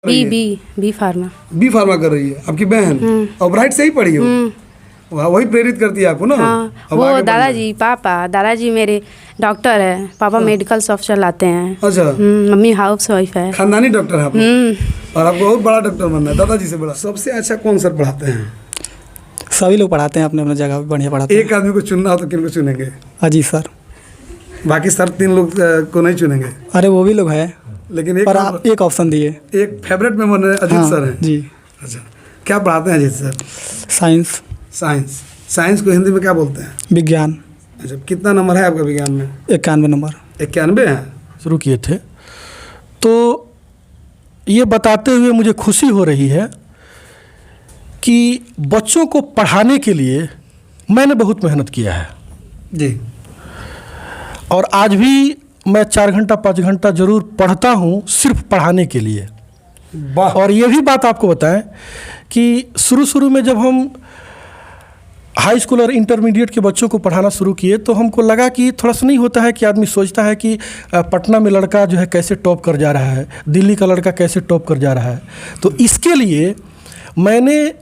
B pharma. B pharma कर रही है आपकी बहन, और ब्राइट से ही पढ़ी हो। वही प्रेरित करती है आपको ना। हाँ, वो दादाजी मेरे डॉक्टर है, पापा मेडिकल शॉप चलाते हैं। अच्छा। मम्मी हाउस वाइफ है। खानदानी डॉक्टर है आप। और आपको बहुत बड़ा डॉक्टर बनना है, दादाजी से बड़ा। सबसे अच्छा कौन सर पढ़ाते हैं? सभी लोग पढ़ाते हैं, अपने अपने जगह पे बढ़िया पढ़ाते हैं। एक आदमी को चुनना हो तो किन को चुनेंगे? अजीत सर। बाकी सर 3 लोग को नहीं चुनेंगे? अरे वो भी लोग हैं, लेकिन एक पर आप एक ऑप्शन दिए। एक फेवरेट मेंबर अजीत हाँ, सर हैं जी। अच्छा, क्या पढ़ाते हैं अजीत सर? साइंस। साइंस को हिंदी में क्या बोलते हैं? विज्ञान। अच्छा, कितना नंबर है आपका विज्ञान में? 91 नंबर। 91 है। शुरू किए थे, तो ये बताते हुए मुझे खुशी हो रही है कि बच्चों को पढ़ाने के लिए मैंने बहुत मेहनत किया है जी। और आज भी मैं 4 घंटा 5 घंटा ज़रूर पढ़ता हूँ, सिर्फ पढ़ाने के लिए। वाह। और ये भी बात आपको बताएं कि शुरू में जब हम हाई स्कूल और इंटरमीडिएट के बच्चों को पढ़ाना शुरू किए तो हमको लगा कि थोड़ा सा नहीं होता है कि आदमी सोचता है कि पटना में लड़का जो है कैसे टॉप कर जा रहा है, दिल्ली का लड़का कैसे टॉप कर जा रहा है। तो इसके लिए मैंने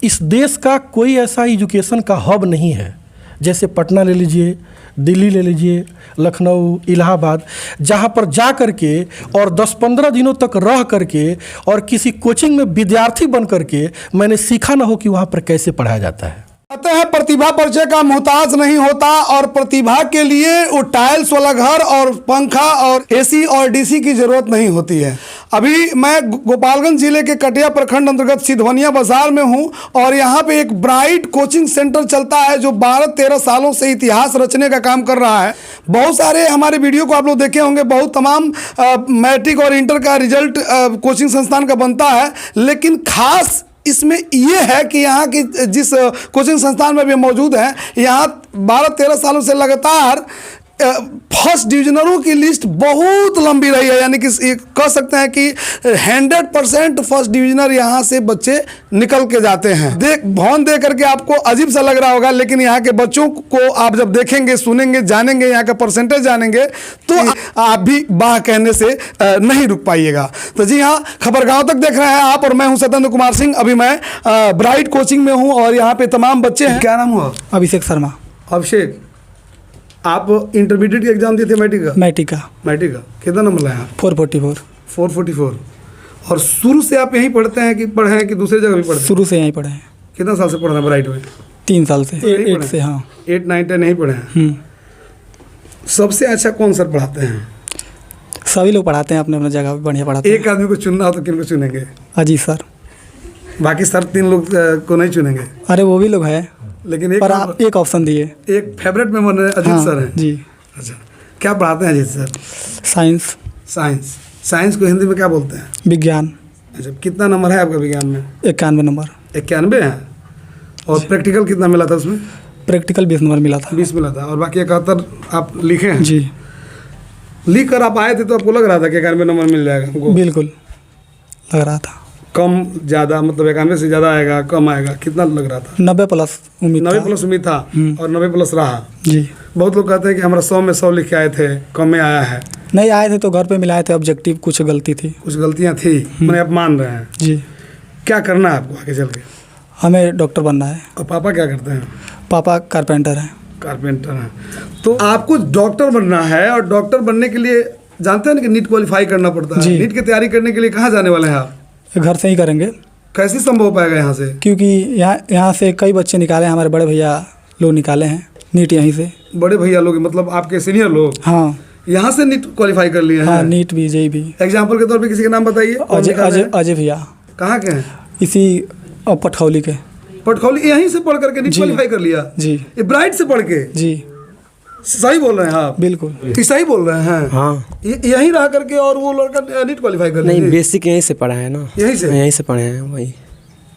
इस देश का कोई ऐसा एजुकेशन का हब नहीं है, जैसे पटना ले लीजिए, दिल्ली ले लीजिए, लखनऊ, इलाहाबाद, जहाँ पर जा कर के और 10-15 दिनों तक रह करके और किसी कोचिंग में विद्यार्थी बन करके मैंने सीखा ना हो कि वहाँ पर कैसे पढ़ाया जाता है। कहते हैं प्रतिभा परिचय का मोहताज नहीं होता, और प्रतिभा के लिए वो टाइल्स वाला घर और पंखा और एसी और डीसी की जरूरत नहीं होती है। अभी मैं गोपालगंज जिले के कटिया प्रखंड अंतर्गत सिधवनिया बाजार में हूं, और यहाँ पे एक ब्राइट कोचिंग सेंटर चलता है जो 12-13 सालों से इतिहास रचने का काम कर रहा है। बहुत सारे हमारे वीडियो को आप लोग देखे होंगे, बहुत तमाम मैट्रिक और इंटर का रिजल्ट कोचिंग संस्थान का बनता है, लेकिन खास इसमें ये है कि यहाँ की जिस कोचिंग संस्थान में भी मौजूद हैं, यहाँ 12-13 सालों से लगातार फर्स्ट डिविजनरों की लिस्ट बहुत लंबी रही है। यानी कि कह सकते हैं कि 100% फर्स्ट डिविजनर यहाँ से बच्चे निकल के जाते हैं। भवन देख करके आपको अजीब सा लग रहा होगा, लेकिन यहाँ के बच्चों को आप जब देखेंगे, सुनेंगे, जानेंगे, यहाँ का परसेंटेज जानेंगे तो आप भी वाह कहने से नहीं रुक पाइएगा। तो जी हाँ, खबरगांव तक देख रहे हैं आप, और मैं हूँ सत्येंद्र कुमार सिंह। अभी मैं ब्राइट कोचिंग में हूँ और यहाँ पे तमाम बच्चे हैं। क्या नाम हुआ? अभिषेक शर्मा। अभिषेक, आप इंटरमीडिएट का एग्जाम दिए थे? मैट्रिक का कितना नंबर लाए आप? 444। और शुरू से आप यहीं पढ़ते हैं कि पढ़े हैं कि दूसरी जगह भी पढ़ते हैं? शुरू से यहीं पढ़े हैं। कितना साल से पढ़ रहे हैं ब्राइट में? 3 साल से। 8 से। हाँ, 8, 9, 10 नहीं पढ़े हैं। सबसे अच्छा कौन सर पढ़ाते हैं? सभी लोग पढ़ाते हैं, अपने अपने जगह पे बढ़िया पढ़ाते हैं। एक आदमी को चुनना हो तो किन को चुनेंगे? अजीत सर। बाकी सर 3 लोग को नहीं चुनेंगे? अरे वो भी लोग हैं, लेकिन पर आप एक ऑप्शन दिए। एक फेवरेट मेंबर अजीत हाँ, सर हैं। जी। अच्छा, क्या पढ़ाते हैं अजीत सर? साइंस को हिंदी में क्या बोलते हैं? विज्ञान। अच्छा, कितना नंबर है आपका विज्ञान में? 91 नंबर। 91 है। और प्रैक्टिकल कितना मिला था उसमें? प्रैक्टिकल 20 नंबर मिला था। 20 मिला था। और बाकी 71 आप लिखे हैं? जी। लिख कर आप आए थे तो आपको लग रहा था कि 91 नंबर मिल जाएगा हमको? बिल्कुल लग रहा था। कम ज़्यादा मतलब 91 से ज़्यादा आएगा, कम आएगा, कितना लग रहा था? 90 प्लस उम्मीद 90 प्लस उम्मीद था। और 90 प्लस रहा। जी। बहुत लोग कहते हैं कि हमारा 100 में 100 लिख के आए थे, कम में आया है। नहीं आए थे तो घर पे मिलाए थे, ऑब्जेक्टिव कुछ गलती थी। कुछ गलतियाँ थी, मैंने आप मान रहे हैं। जी। क्या करना है आपको आगे चल के? हमें डॉक्टर बनना है। और पापा क्या करते हैं? पापा कारपेंटर हैं। कारपेंटर हैं। तो आपको डॉक्टर बनना है, और डॉक्टर बनने के लिए जानते हैं ना कि नीट क्वालिफाई करना पड़ता है। नीट की तैयारी करने के लिए कहाँ जाने वाले हैं आप? घर से ही करेंगे। कैसे संभव हो पाएगा यहाँ से? क्योंकि यहाँ से कई बच्चे निकाले हैं, हमारे बड़े भैया लोग निकाले हैं नीट यहीं से। बड़े भैया लोग मतलब आपके सीनियर लोग? हाँ, यहाँ से नीट क्वालिफाई कर लिए हैं? हाँ, नीट भी, जेई भी। एग्जाम्पल के तौर पे किसी का नाम बताइए। अजय भैया। कहाँ के हैं? इसी पटखौली के। पटखौली यहीं से पढ़ करके नीट क्वालिफाई कर लिया? जी। ये ब्राइट से पढ़ के? जी। सही बोल रहे हैं आप? बिल्कुल सही बोल रहे हैं। हाँ, यहीं रह करके, और वो लड़का नीट क्वालिफाई कर नहीं, बेसिक यहीं से पढ़ा है ना। यहीं से पढ़े हैं वही।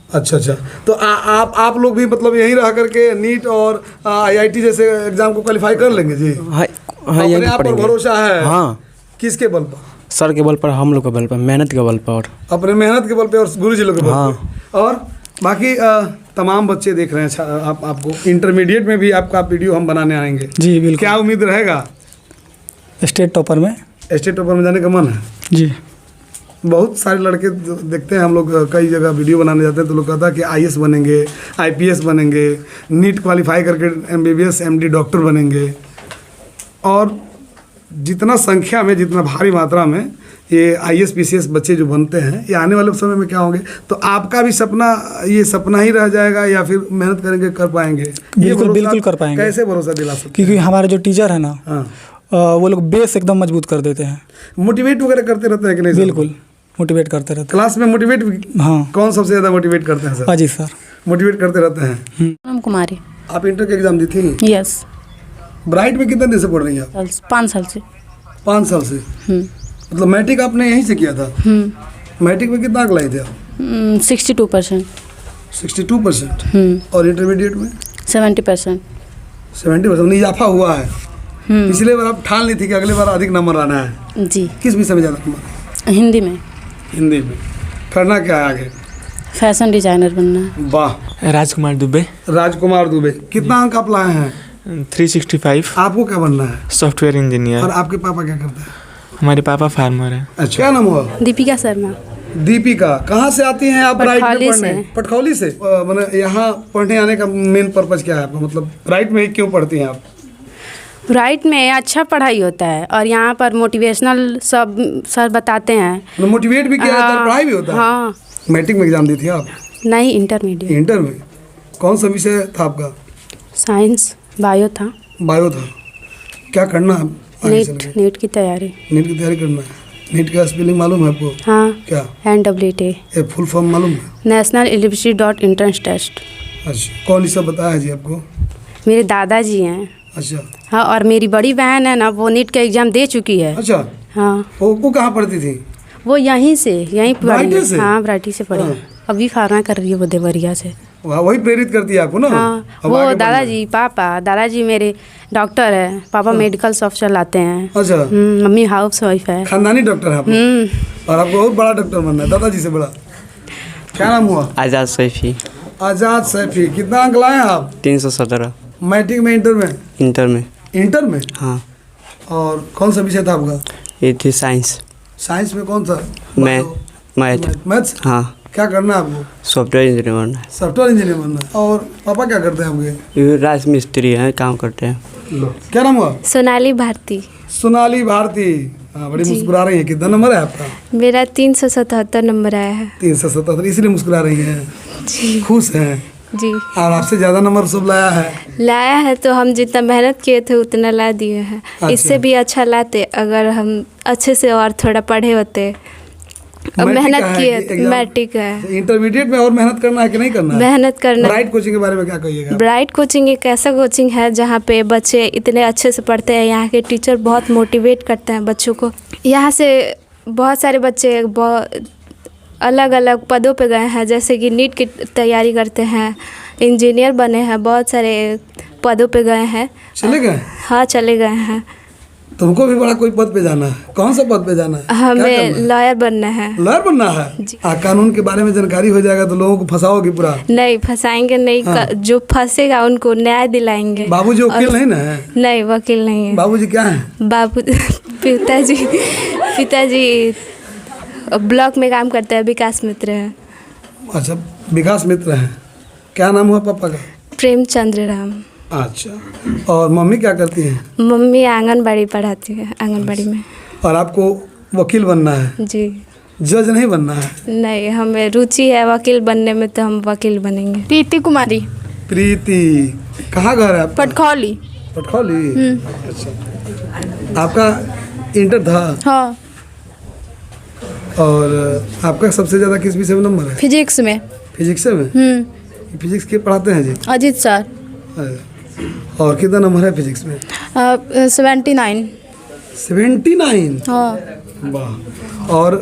अच्छा। तो आप लोग भी मतलब यहीं रह करके नीट और IIT जैसे एग्जाम को क्वालिफाई कर लेंगे? जी हाँ, अपने आप पर भरोसा है? हाँ। किसके बल पर? सर के बल पर, हम लोग के बल पर, मेहनत के बल पर। और अपने मेहनत के बल पे और गुरुजी लोग के बल हाँ। पे। और बाकी तमाम बच्चे देख रहे हैं आपको। इंटरमीडिएट में भी आपका वीडियो हम बनाने आएंगे। जी बिल्कुल। क्या उम्मीद रहेगा? स्टेट टॉपर में जाने का मन है? जी। बहुत सारे लड़के देखते हैं हम लोग, कई जगह वीडियो बनाने जाते हैं तो लोग कहता है कि आईएएस बनेंगे, आईपीएस बनेंगे, नीट क्वालिफाई करके एमबीबीएस एमडी डॉक्टर बनेंगे। और जितना संख्या में, जितना भारी मात्रा में ये आईएएस पीसीएस बच्चे जो बनते हैं, ये आने वाले समय में क्या होंगे? तो आपका भी सपना ये सपना ही रह जाएगा या फिर मेहनत करेंगे कर पाएंगे? बिल्कुल बिल्कुल कर पाएंगे। कैसे भरोसा दिला सकते हैं? क्योंकि हमारे जो टीचर है ना, हाँ, वो लोग बेस एकदम मजबूत कर देते हैं। मोटिवेट वगैरह करते रहते हैं कि नहीं सर? बिल्कुल मोटिवेट करते रहते क्लास में मोटिवेट? हाँ। कौन सबसे ज़्यादा मोटिवेट करते हैं सर? अजीत सर मोटिवेट करते रहते हैं। पूनम कुमारी। आप इंटर के एग्जाम दी थी? यस। ब्राइट में कितने दिन से पढ़ रही हैं आप? 5 साल से। 5 साल से। मतलब मैट्रिक आपने यहीं से किया था? मैट्रिक में कितना अंक लाए थे आप? 62%। 62%। और इंटरमीडिएट में? 70%। 70%। इजाफा हुआ है। पिछले बार आप ठान ली थी कि अगले बार अधिक नंबर आना है। जी। किस विषय में ज़्यादा नंबर? हिंदी में। हिंदी में। करना क्या है आगे? फैशन डिजाइनर बनना है। वाह। राजकुमार दुबे। राजकुमार दुबे। कितना अंक आप लाए हैं? 365। आपको क्या बनना है? Software engineer. और आपके पापा क्या करते हैं? हमारे पापा फार्मर हैं। अच्छा, क्या नाम हुआ? दीपिका शर्मा। दीपिका। कहाँ से आती हैं आप राइट में पटखौली पढ़ने? से। पटखौली से। मैंने यहाँ पढ़ने आने का मेन पर्पज क्या है आपका? मतलब राइट में क्यों पढ़ती हैं आप? राइट में अच्छा पढ़ाई होता है और यहाँ पर मोटिवेशनल सब सर बताते हैं। मोटिवेट भी किया जाता है, पढ़ाई भी होता है? हाँ। मैट्रिक में एग्जाम दी थी आप? नहीं, इंटरमीडिएट। इंटर में कौन सा विषय था आपका? साइंस, बायो था। बायो था। क्या करना है आगे चल के? नीट की तैयारी। नीट की तैयारी करना है। नीट का स्पेलिंग मालूम है आपको? हाँ। क्या? NWT। ये फुल फॉर्म मालूम है? National eligibility dot entrance test. अच्छा, कौन ये सब बताया है जी आपको? मेरे दादाजी हैं। अच्छा। हाँ, और मेरी बड़ी बहन है ना, वो नीट का एग्ज़ाम दे चुकी है। अच्छा। हाँ। वो कहाँ पढ़ती थी? वो यहीं पढ़ी वराइटी से? हाँ, वराइटी से पढ़ी। हाँ। अभी फार्मा कर रही है वो देवरिया से। वही प्रेरित करती है आपको ना? हाँ, अब वो आगे बढ़ना है। दादाजी मेरे डॉक्टर है। पापा मेडिकल शॉप चलाते हैं। अच्छा। मम्मी हाउस वाइफ है। खानदानी डॉक्टर है आप लोग। और आपको बहुत बड़ा डॉक्टर बनना है, दादाजी से बड़ा। क्या नाम हुआ? आज़ाद सैफी। आजाद सैफी। कितना अंक लाए हैं आप? 317। मैट्रिक में, इंटर में? इंटर में। इंटर में। हाँ। और कौन सा विषय था आपका? ये थी साइंस। साइंस में कौन सा? मैथ। मैथ्स। हाँ। क्या करना है आपको? सॉफ्टवेयर इंजीनियर बनना है। सॉफ्टवेयर इंजीनियर बनना है। और पापा क्या करते हैं आपके? ये राज मिस्त्री हैं, काम करते हैं। क्या नाम हुआ? सोनाली भारती। सोनाली भारती। हाँ, बड़ी मुस्कुरा रही है। कितना नंबर है आपका? मेरा 377 नंबर आया है। 377। इसलिए मुस्कुरा रही हैं? जी। खुश हैं? जी। और आपसे ज़्यादा नंबर सब लाया है? लाया है तो हम जितना मेहनत किए थे उतना ला दिए हैं। अच्छा। इससे भी अच्छा लाते अगर हम अच्छे से और थोड़ा पढ़े होते। अब मेहनत किए। मैट्रिक है। इंटरमीडिएट में और मेहनत करना है कि नहीं करना है? मेहनत करना। ब्राइट कोचिंग के बारे में क्या कहिएगा? ब्राइट कोचिंग एक ऐसा कोचिंग है जहाँ पे बच्चे इतने अच्छे से पढ़ते हैं। यहाँ के टीचर बहुत मोटिवेट करते हैं बच्चों को। यहाँ से बहुत सारे बच्चे बहुत अलग अलग पदों पे गए हैं, जैसे कि नीट की तैयारी करते हैं, इंजीनियर बने हैं, बहुत सारे पदों पे गए हैं। चले गए? हाँ, चले गए हैं। तुमको भी बड़ा कोई पद पे जाना है? कौन सा पद पे जाना है? हमें लॉयर बनना है। लॉयर बनना है? कानून के बारे में जानकारी हो जाएगा तो लोगों को फंसाओगे पूरा? नहीं फंसाएंगे नहीं। हाँ। जो फंसेगा उनको न्याय दिलाएंगे। बाबूजी वकील नहीं ना है? नहीं, वकील नहीं है। बाबूजी क्या है? पिताजी ब्लॉक में काम करते हैं, विकास मित्र है। अच्छा, विकास मित्र हैं। क्या नाम हुआ पापा का? प्रेमचंद्र राम। अच्छा। और मम्मी क्या करती हैं? मम्मी आंगनबाड़ी पढ़ाती है, आंगनबाड़ी में। और आपको वकील बनना है? जी। जज नहीं बनना है? नहीं, हमें रुचि है वकील बनने में तो हम वकील बनेंगे। प्रीति कुमारी। प्रीति। कहाँ घर है आपका? पटखौली। पटखौली। अच्छा। आपका इंटर था? हाँ। और आपका सबसे ज़्यादा किस विषय में नंबर है? फिजिक्स में। फिजिक्स में? फिजिक्स के पढ़ाते हैं जी? अजीत सर। और कितना नंबर है फिजिक्स में? 79। 79? हाँ। वाह। और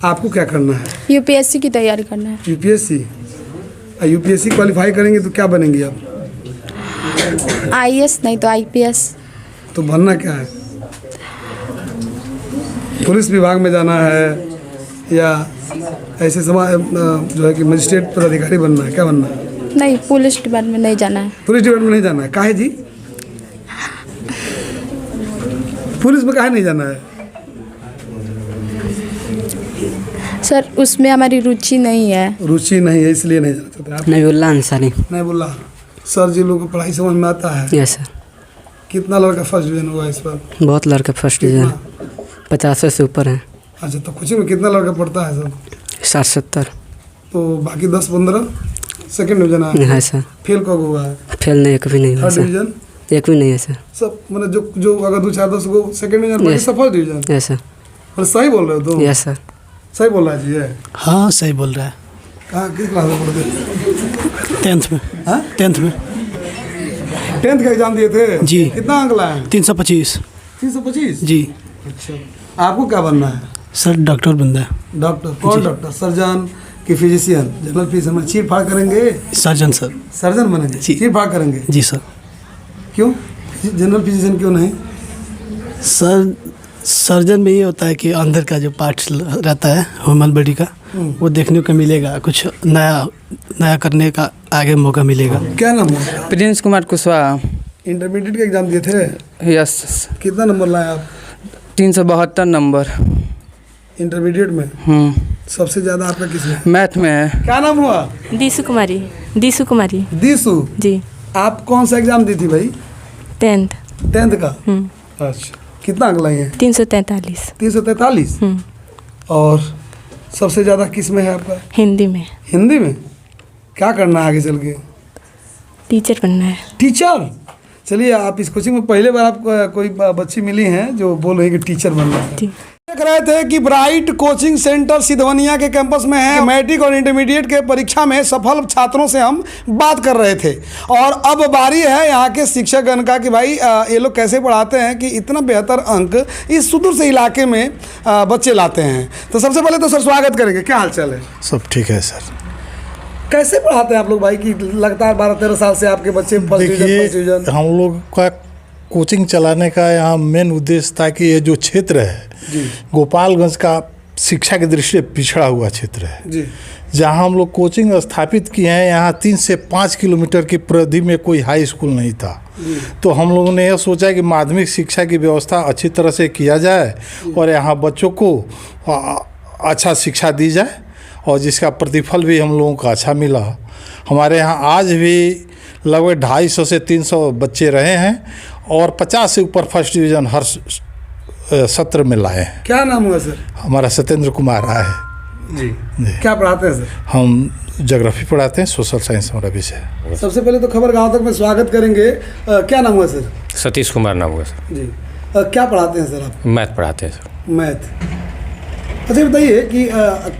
आपको क्या करना है? UPSC की तैयारी करना है। यूपीएससी? यूपीएससी क्वालिफाई करेंगे तो क्या बनेंगी आप? IAS नहीं तो IPS। तो बनना क्या है? पुलिस विभाग में जाना है या ऐसे जो है कि मजिस्ट्रेट पदाधिकारी बनना है? क्या बनना है? नहीं, पुलिस डिपार्टमेंट नहीं जाना है। पुलिस डिपार्टमेंट नहीं जाना है? काहे जी? पुलिस में काहे नहीं जाना है? सर उसमें हमारी रुचि नहीं है। रुचि नहीं है इसलिए नहीं जाना चाहते आप? नबीउल्लाह अंसारी। नहीं बोला सर जी लोग को पढ़ाई समझ में आता है? Yes sir. कितना लड़का फर्स्ट डिवीजन हुआ इस बार? बहुत लड़के फर्स्ट डिवीजन 50 से ऊपर हैं। अच्छा, तो कोचिंग में कितना लड़का पढ़ता है सर? 60-70 तो बाकी 10-15 सेकंड डिवीजन आया है सर। फेल कब हुआ है? फेल नहीं, एक भी नहीं हुआ थर्ड सर। डिवीजन एक भी नहीं है सर। सब मतलब जो अगर 2-4-10 को सेकंड डिवीजन पढ़े सब फर्स्ट डिवीजन? Yes sir. और सही बोल रहे हो तुम? Yes sir. सही बोल रहा है जी ये? हाँ सही बोल रहा है। कहाँ किस क्लास में पढ़ते हैं? 10th में। हाँ? 10th में 10th का एग्जाम दिए थे जी। कितना अंक लाए? 325। 325 जी। अच्छा, आपको क्या बनना है? सर डॉक्टर बनता है। डॉक्टर? कौन डॉक्टर? सर्जन कि फिजिशियन? जनरल फिजिशियन में चीर फाड़ करेंगे? Surgeon sir. सर्जन बनेंगे? जी। चीर फाड़ करेंगे? जी सर। क्यों जनरल फिजिशियन क्यों नहीं? सर सर्जन में ये होता है कि अंदर का जो पार्ट्स रहता है ह्यूमन बॉडी का वो देखने को मिलेगा, कुछ नया करने का आगे मौका मिलेगा। क्या नाम है? प्रिंस कुमार कुशवाहा। इंटरमीडिएट का एग्जाम दिए थे? यस। कितना नंबर लाए आप? 372 नंबर। इंटरमीडिएट में सबसे ज़्यादा आपका किसमें? मैथ में है। क्या नाम हुआ? दिशु कुमारी। दिशु कुमारी दिशु जी। आप कौन सा एग्जाम दी थी भाई? 10th का? अच्छा, कितना अंक लाई हैं? 343। 343। और सबसे ज़्यादा किस में है आपका? हिंदी में। हिंदी में? क्या करना है आगे चल के? टीचर बनना है। टीचर? चलिए, आप इस कोचिंग में पहले बार आपको कोई बच्ची मिली हैं जो बोल रही है कि टीचर बनना है। जी। देख रहे थे कि ब्राइट कोचिंग सेंटर सिधवनिया के कैंपस में है। मैट्रिक और इंटरमीडिएट के परीक्षा में सफल छात्रों से हम बात कर रहे थे और अब बारी है यहाँ के शिक्षकगण का कि भाई ये लोग कैसे पढ़ाते हैं कि इतना बेहतर अंक इस सुदूर से इलाके में बच्चे लाते हैं। तो सबसे पहले तो सर स्वागत करेंगे, क्या हाल चाल है? सब ठीक है सर। कैसे पढ़ाते हैं आप लोग भाई कि लगातार 12-13 साल से आपके बच्चे फर्स्ट डिवीजन? हम लोग का कोचिंग चलाने का यहाँ मेन उद्देश्य था कि ये जो क्षेत्र है गोपालगंज का शिक्षा की दृष्टि से पिछड़ा हुआ क्षेत्र है जी, जहाँ हम लोग कोचिंग स्थापित किए हैं। यहाँ 3 से 5 किलोमीटर की परिधि में कोई हाई स्कूल नहीं था, तो हम लोगों ने यह सोचा कि माध्यमिक शिक्षा की व्यवस्था अच्छी तरह से किया जाए और यहाँ बच्चों को अच्छा शिक्षा दी जाए और जिसका प्रतिफल भी हम लोगों को अच्छा मिला। हमारे यहाँ आज भी लगभग 250 से 300 बच्चे रहे हैं और 50 से ऊपर फर्स्ट डिवीज़न हर सत्र में लाए हैं। क्या नाम हुआ सर? हमारा सत्येंद्र कुमार राय है जी। क्या पढ़ाते हैं सर? हम ज्योग्राफी पढ़ाते हैं, सोशल साइंस हमारा विषय है। सबसे पहले तो खबर गांव तक में स्वागत करेंगे। क्या नाम हुआ सर? सतीश कुमार नाम हुआ सर जी। क्या पढ़ाते हैं सर आप? मैथ पढ़ाते हैं सर। मैथ। अच्छा बताइए कि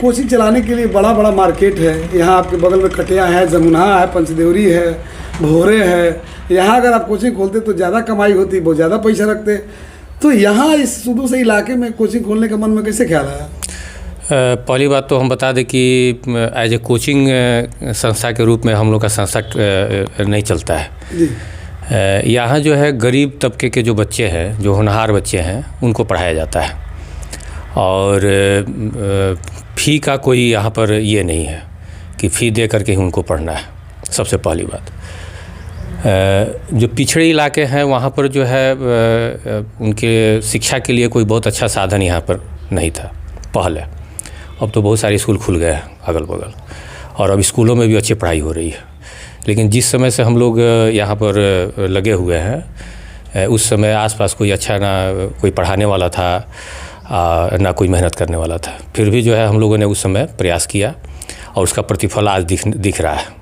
कोचिंग चलाने के लिए बड़ा बड़ा मार्केट है, यहाँ आपके बगल में कटिया है, जमुना है, पंचदेवरी है, भोरे है। यहाँ अगर आप कोचिंग खोलते तो ज़्यादा कमाई होती, बहुत ज़्यादा पैसा रखते। तो यहाँ इस सुदूर से इलाके में कोचिंग खोलने का मन में कैसे ख्याल आया? पहली बात तो हम बता दें कि एज ए कोचिंग संस्था के रूप में हम लोग का संस्था नहीं चलता है जी। यहाँ जो है गरीब तबके के जो बच्चे हैं, जो होनहार बच्चे हैं, उनको पढ़ाया जाता है और फ़ी का कोई यहाँ पर ये नहीं है कि फ़ी दे करके ही उनको पढ़ना है। सबसे पहली बात, जो पिछड़े इलाके हैं वहाँ पर जो है उनके शिक्षा के लिए कोई बहुत अच्छा साधन यहाँ पर नहीं था पहले। अब तो बहुत सारे स्कूल खुल गए हैं अगल बगल और अब स्कूलों में भी अच्छी पढ़ाई हो रही है। लेकिन जिस समय से हम लोग यहाँ पर लगे हुए हैं उस समय आसपास कोई अच्छा ना कोई पढ़ाने वाला था ना कोई मेहनत करने वाला था। फिर भी जो है हम लोगों ने उस समय प्रयास किया और उसका प्रतिफल आज दिख रहा है।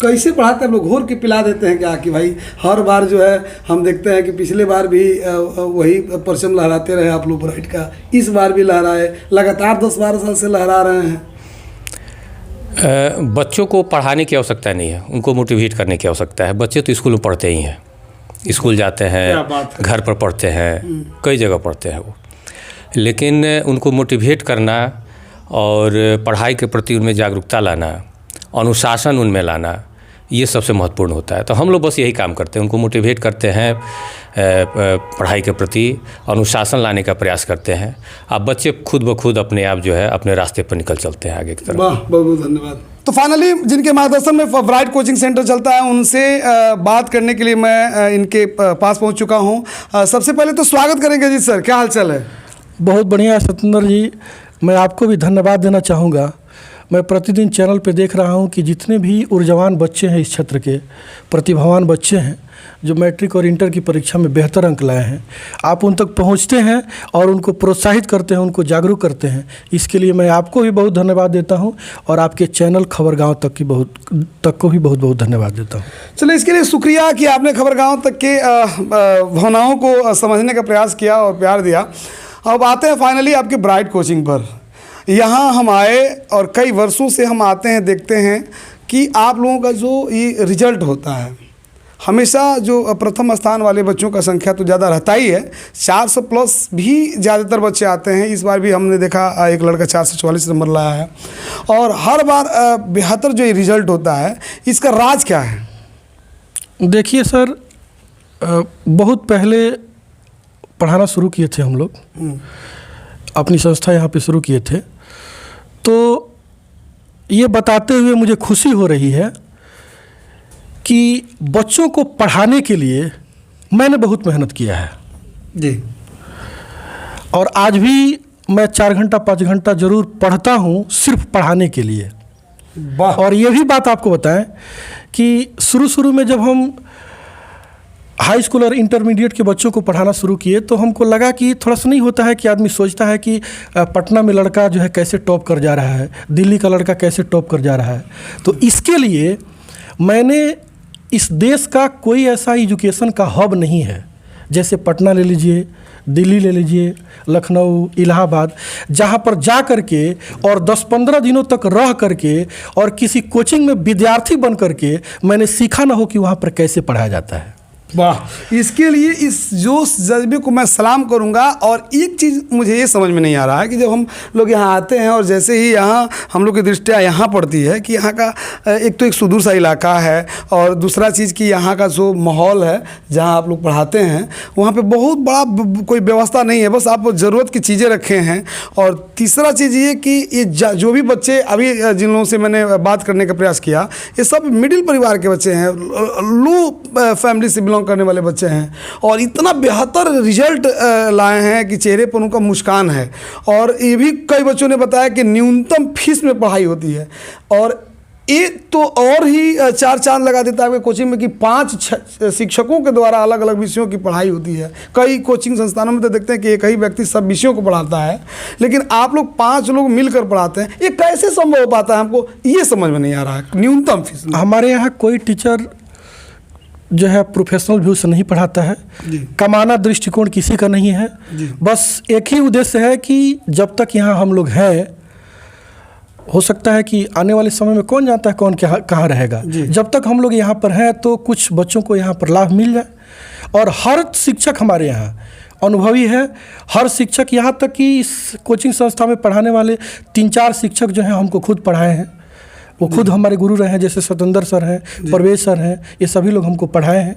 कैसे पढ़ाते हैं लोग? घोर के पिला देते हैं क्या कि भाई हर बार जो है हम देखते हैं कि पिछले बार भी वही परचम लहराते रहे आप लोग ब्राइट का, इस बार भी लहराए, लगातार 10-12 साल से लहरा रहे हैं। बच्चों को पढ़ाने की आवश्यकता नहीं है, उनको मोटिवेट करने की आवश्यकता है। बच्चे तो स्कूल में पढ़ते ही हैं, स्कूल जाते हैं, घर पर पढ़ते हैं, कई जगह पढ़ते हैं वो। लेकिन उनको मोटिवेट करना और पढ़ाई के प्रति उनमें जागरूकता लाना, अनुशासन उनमें लाना, ये सबसे महत्वपूर्ण होता है। तो हम लोग बस यही काम करते हैं, उनको मोटिवेट करते हैं, पढ़ाई के प्रति अनुशासन लाने का प्रयास करते हैं। अब बच्चे खुद ब खुद अपने आप जो है अपने रास्ते पर निकल चलते हैं आगे की तरफ। वाह, बहुत बहुत धन्यवाद। तो फाइनली जिनके मार्गदर्शन में ब्राइट कोचिंग सेंटर चलता है उनसे बात करने के लिए मैं इनके पास पहुंच चुका हूं। सबसे पहले तो स्वागत करेंगे जी। सर क्या हाल चाल है? बहुत बढ़िया सत्येंद्र जी, मैं आपको भी धन्यवाद देना चाहूँगा। मैं प्रतिदिन चैनल पे देख रहा हूँ कि जितने भी ऊर्जावान बच्चे हैं इस क्षेत्र के, प्रतिभावान बच्चे हैं जो मैट्रिक और इंटर की परीक्षा में बेहतर अंक लाए हैं, आप उन तक पहुँचते हैं और उनको प्रोत्साहित करते हैं, उनको जागरूक करते हैं। इसके लिए मैं आपको भी बहुत धन्यवाद देता हूँ और आपके चैनल खबर गाँव तक को भी बहुत बहुत धन्यवाद देता हूँ। चलिए, इसके लिए शुक्रिया कि आपने खबर गाँव तक के भावनाओं को समझने का प्रयास किया और प्यार दिया। अब आते हैं फाइनली आपके ब्राइट कोचिंग पर। यहाँ हम आए और कई वर्षों से हम आते हैं, देखते हैं कि आप लोगों का जो ये रिजल्ट होता है, हमेशा जो प्रथम स्थान वाले बच्चों का संख्या तो ज़्यादा रहता ही है, 400 प्लस भी ज़्यादातर बच्चे आते हैं। इस बार भी हमने देखा एक लड़का 444 नंबर लाया है और हर बार बेहतर जो ये रिजल्ट होता है, इसका राज क्या है? देखिए सर, बहुत पहले पढ़ाना शुरू किए थे हम लोग, अपनी संस्था यहाँ पे शुरू किए थे, तो ये बताते हुए मुझे खुशी हो रही है कि बच्चों को पढ़ाने के लिए मैंने बहुत मेहनत किया है जी। और आज भी मैं 4 घंटा 5 घंटा ज़रूर पढ़ता हूँ सिर्फ पढ़ाने के लिए। वाह। और ये भी बात आपको बताएं कि शुरू में जब हम हाई स्कूल और इंटरमीडिएट के बच्चों को पढ़ाना शुरू किए तो हमको लगा कि थोड़ा सा नहीं होता है कि आदमी सोचता है कि पटना में लड़का जो है कैसे टॉप कर जा रहा है, दिल्ली का लड़का कैसे टॉप कर जा रहा है। तो इसके लिए मैंने, इस देश का कोई ऐसा एजुकेशन का हब नहीं है, जैसे पटना ले लीजिए, दिल्ली ले लीजिए, लखनऊ, इलाहाबाद, जहाँ पर जा कर के और 10-15 दिनों तक रह करके और किसी कोचिंग में विद्यार्थी बन करके मैंने सीखा ना हो कि वहाँ पर कैसे पढ़ाया जाता है। वाह। इसके लिए इस जोश जज्बे को मैं सलाम करूंगा। और एक चीज़ मुझे ये समझ में नहीं आ रहा है कि जब हम लोग यहाँ आते हैं और जैसे ही यहाँ हम लोग की दृष्टिया यहाँ पड़ती है कि यहाँ का एक तो एक सुदूर सा इलाका है और दूसरा चीज़ कि यहाँ का जो माहौल है जहाँ आप लोग पढ़ाते हैं वहाँ पे बहुत बड़ा कोई व्यवस्था नहीं है, बस आप ज़रूरत की चीज़ें रखे हैं। और तीसरा चीज़ ये कि ये जो भी बच्चे अभी जिन लोगों से मैंने बात करने का प्रयास किया, ये सब मिडिल परिवार के बच्चे हैं, लो फैमिली से बिलोंग करने वाले बच्चे हैं और इतना बेहतर रिजल्ट लाए हैं कि चेहरे पर उनका मुस्कान है। और ये भी कई बच्चों ने बताया कि न्यूनतम फीस में पढ़ाई होती है। और ये तो और ही 4 चांद लगा देता है कोचिंग में कि 5 शिक्षकों के द्वारा अलग अलग विषयों की पढ़ाई होती है। कई कोचिंग संस्थानों में तो देखते हैं कि एक ही व्यक्ति सब विषयों को पढ़ाता है, लेकिन आप लोग 5 लोग मिलकर पढ़ाते हैं। ये कैसे संभव हो पाता है, हमको ये समझ में नहीं आ रहा है। न्यूनतम फीस हमारे यहाँ कोई टीचर जो है प्रोफेशनल व्यू से नहीं पढ़ाता है, कमाना दृष्टिकोण किसी का नहीं है। बस एक ही उद्देश्य है कि जब तक यहाँ हम लोग हैं, हो सकता है कि आने वाले समय में कौन जानता है कौन कहाँ रहेगा, जब तक हम लोग यहाँ पर हैं तो कुछ बच्चों को यहाँ पर लाभ मिल जाए। और हर शिक्षक हमारे यहाँ अनुभवी है, हर शिक्षक, यहाँ तक कि इस कोचिंग संस्था में पढ़ाने वाले 3-4 शिक्षक जो हैं हमको खुद पढ़ाए हैं, वो खुद हमारे गुरु रहे हैं, जैसे सतेंद्र सर हैं, परवेश सर हैं, ये सभी लोग हमको पढ़ाए हैं।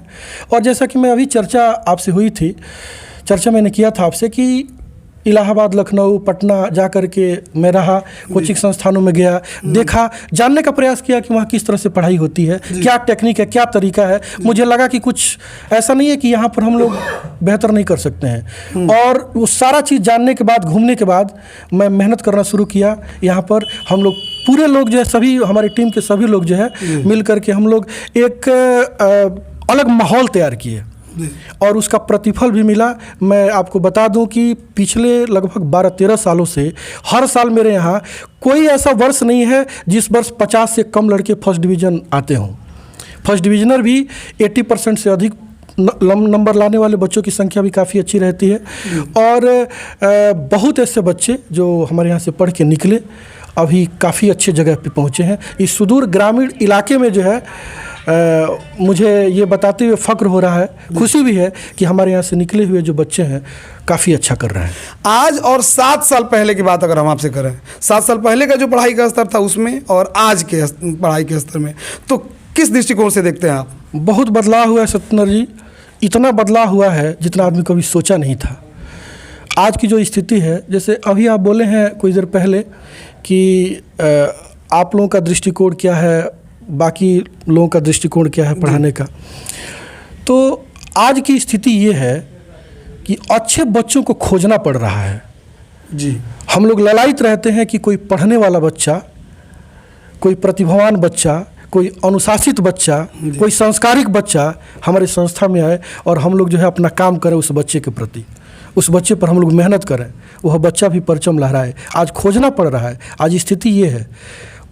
और जैसा कि मैं अभी चर्चा आपसे हुई थी, चर्चा मैंने किया था आपसे कि इलाहाबाद, लखनऊ, पटना जा कर के मैं रहा, कोचिंग संस्थानों में गया, देखा, जानने का प्रयास किया कि वहाँ किस तरह से पढ़ाई होती है, क्या टेक्निक है, क्या तरीका है। मुझे लगा कि कुछ ऐसा नहीं है कि यहाँ पर हम लोग बेहतर नहीं कर सकते हैं। और वो सारा चीज़ जानने के बाद, घूमने के बाद मैं मेहनत करना शुरू किया। यहाँ पर हम लोग पूरे लोग जो है, सभी हमारी टीम के सभी लोग जो है मिल कर के हम लोग एक अलग माहौल तैयार किए और उसका प्रतिफल भी मिला। मैं आपको बता दूं कि पिछले लगभग 12-13 सालों से हर साल मेरे यहाँ कोई ऐसा वर्ष नहीं है जिस वर्ष 50 से कम लड़के फर्स्ट डिवीज़न आते हों। फर्स्ट डिवीज़नर भी 80% से अधिक नंबर लाने वाले बच्चों की संख्या भी काफ़ी अच्छी रहती है। और बहुत ऐसे बच्चे जो हमारे यहाँ से पढ़ के निकले अभी काफ़ी अच्छे जगह पे पहुँचे हैं। इस सुदूर ग्रामीण इलाके में जो है मुझे ये बताते हुए फ़ख्र हो रहा है, खुशी भी है कि हमारे यहाँ से निकले हुए जो बच्चे हैं काफ़ी अच्छा कर रहे हैं। आज और 7 साल पहले की बात अगर हम आपसे करें, 7 साल पहले का जो पढ़ाई का स्तर था उसमें और आज के पढ़ाई के स्तर में, तो किस दृष्टिकोण से देखते हैं आप? बहुत बदलाव हुआ है सत्येंद्र जी, इतना बदलाव हुआ है जितना आदमी कभी सोचा नहीं था। आज की जो स्थिति है, जैसे अभी आप बोले हैं कुछ देर पहले कि आप लोगों का दृष्टिकोण क्या है, बाकी लोगों का दृष्टिकोण क्या है पढ़ाने का, तो आज की स्थिति ये है कि अच्छे बच्चों को खोजना पड़ रहा है जी। हम लोग ललायित रहते हैं कि कोई पढ़ने वाला बच्चा, कोई प्रतिभावान बच्चा, कोई अनुशासित बच्चा, कोई संस्कारिक बच्चा हमारी संस्था में आए और हम लोग जो है अपना काम करें उस बच्चे के प्रति, उस बच्चे पर हम लोग मेहनत करें, वह बच्चा भी परचम लहराए। आज खोजना पड़ रहा है, आज स्थिति ये है।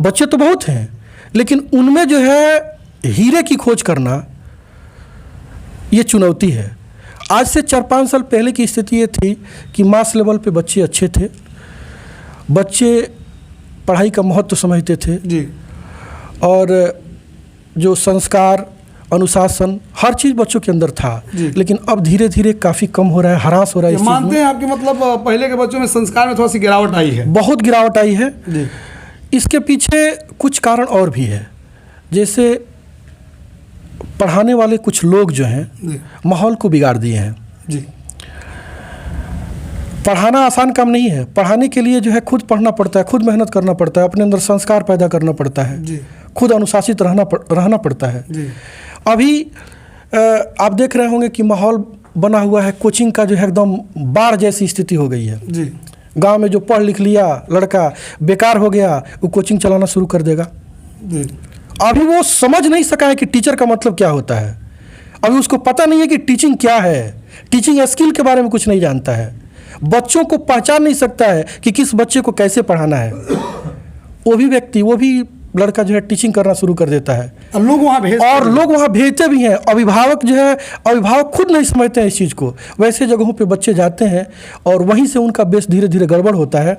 बच्चे तो बहुत हैं, लेकिन उनमें जो है हीरे की खोज करना ये चुनौती है। आज से 4-5 साल पहले की स्थिति ये थी कि मास लेवल पे बच्चे अच्छे थे, बच्चे पढ़ाई का महत्व समझते थे जी, और जो संस्कार, अनुशासन, हर चीज़ बच्चों के अंदर था। लेकिन अब धीरे धीरे काफ़ी कम हो रहा है, ह्रास हो रहा है। मानते हैं आपके मतलब पहले के बच्चों में संस्कार में थोड़ा सी गिरावट आई है? बहुत गिरावट आई है जी। इसके पीछे कुछ कारण और भी है, जैसे पढ़ाने वाले कुछ लोग जो हैं माहौल को बिगाड़ दिए हैं जी। पढ़ाना आसान काम नहीं है। पढ़ाने के लिए जो है खुद पढ़ना पड़ता है, खुद मेहनत करना पड़ता है, अपने अंदर संस्कार पैदा करना पड़ता है जी। खुद अनुशासित रहना पड़ता है जी। अभी आप देख रहे होंगे कि माहौल बना हुआ है कोचिंग का, जो है एकदम बाढ़ जैसी स्थिति हो गई है जी। गांव में जो पढ़ लिख लिया लड़का बेकार हो गया, वो कोचिंग चलाना शुरू कर देगा जी। अभी वो समझ नहीं सका है कि टीचर का मतलब क्या होता है। अभी उसको पता नहीं है कि टीचिंग क्या है, टीचिंग स्किल के बारे में कुछ नहीं जानता है, बच्चों को पहचान नहीं सकता है कि किस बच्चे को कैसे पढ़ाना है। वो भी लड़का जो है टीचिंग करना शुरू कर देता है और लोग वहाँ भेजते भी हैं। अभिभावक खुद नहीं समझते हैं इस चीज़ को। वैसे जगहों पे बच्चे जाते हैं और वहीं से उनका बेस धीरे धीरे गड़बड़ होता है,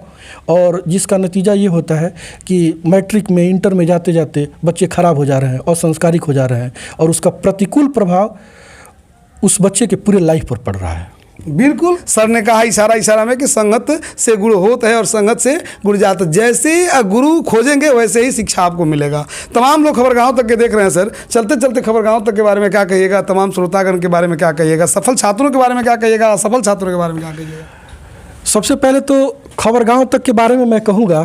और जिसका नतीजा ये होता है कि मैट्रिक में, इंटर में जाते जाते बच्चे खराब हो जा रहे हैं और संस्कारिक हो जा रहे हैं, और उसका प्रतिकूल प्रभाव उस बच्चे के पूरे लाइफ पर पड़ रहा है। बिल्कुल, सर ने कहा इशारा में कि संगत से गुरु होता है और संगत से गुरु जाता है। जैसे गुरु खोजेंगे वैसे ही शिक्षा आपको मिलेगा। तमाम लोग खबरगाहों तक के देख रहे हैं सर, चलते चलते खबरगाहों तक के बारे में क्या कहिएगा, तमाम श्रोतागण के बारे में क्या कहिएगा, सफल छात्रों के बारे में क्या कहिएगा, असफल छात्रों के बारे में क्या कहिएगा? सबसे पहले तो खबरगाहों तक के बारे में मैं कहूँगा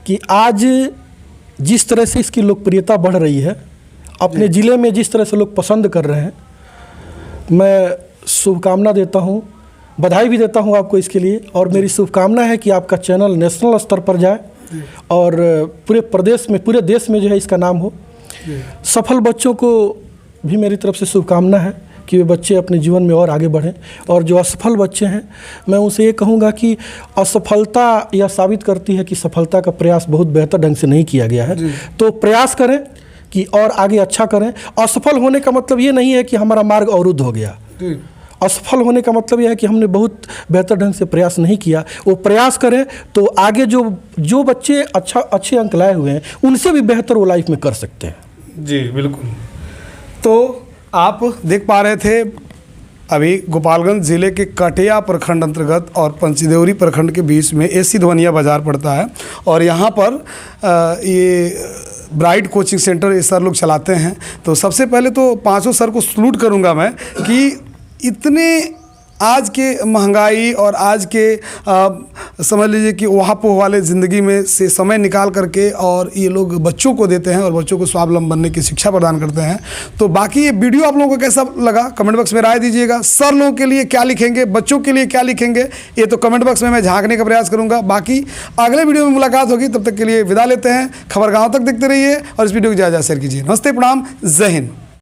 कि आज जिस तरह से इसकी लोकप्रियता बढ़ रही है, अपने ज़िले में जिस तरह से लोग पसंद कर रहे हैं, मैं शुभकामना देता हूँ, बधाई भी देता हूँ आपको इसके लिए। और मेरी शुभकामना है कि आपका चैनल नेशनल स्तर पर जाए और पूरे देश में जो है इसका नाम हो। सफल बच्चों को भी मेरी तरफ से शुभकामना है कि वे बच्चे अपने जीवन में और आगे बढ़ें, और जो असफल बच्चे हैं मैं उनसे ये कहूँगा कि असफलता यह साबित करती है कि सफलता का प्रयास बहुत बेहतर ढंग से नहीं किया गया है। तो प्रयास करें कि और आगे अच्छा करें। असफल होने का मतलब ये नहीं है कि हमारा मार्ग अवरुद्ध हो गया। असफल होने का मतलब यह है कि हमने बहुत बेहतर ढंग से प्रयास नहीं किया। वो प्रयास करें तो आगे जो बच्चे अच्छे अंक लाए हुए हैं उनसे भी बेहतर वो लाइफ में कर सकते हैं। जी बिल्कुल। तो आप देख पा रहे थे अभी गोपालगंज ज़िले के कटिया प्रखंड अंतर्गत और पंचदेवरी प्रखंड के बीच में एसी धवनिया बाज़ार पड़ता है, और यहाँ पर ये ब्राइट कोचिंग सेंटर ये सर लोग चलाते हैं। तो सबसे पहले तो पांचों सर को सलूट करूँगा मैं कि इतने आज के महंगाई और आज के समझ लीजिए कि वहाँ पोह वाले ज़िंदगी में से समय निकाल करके और ये लोग बच्चों को देते हैं और बच्चों को स्वावलंबन बनने की शिक्षा प्रदान करते हैं। तो बाकी ये वीडियो आप लोगों को कैसा लगा कमेंट बॉक्स में राय दीजिएगा। सर लोगों के लिए क्या लिखेंगे, बच्चों के लिए क्या लिखेंगे, ये तो कमेंट बॉक्स में मैं झांकने का प्रयास करूँगा। बाकी अगले वीडियो में मुलाकात होगी, तब तक के लिए विदा लेते हैं। खबरगाहों तक देखते रहिए और इस वीडियो को ज़्यादा शेयर कीजिए। नमस्ते, प्रणाम, जय हिंद।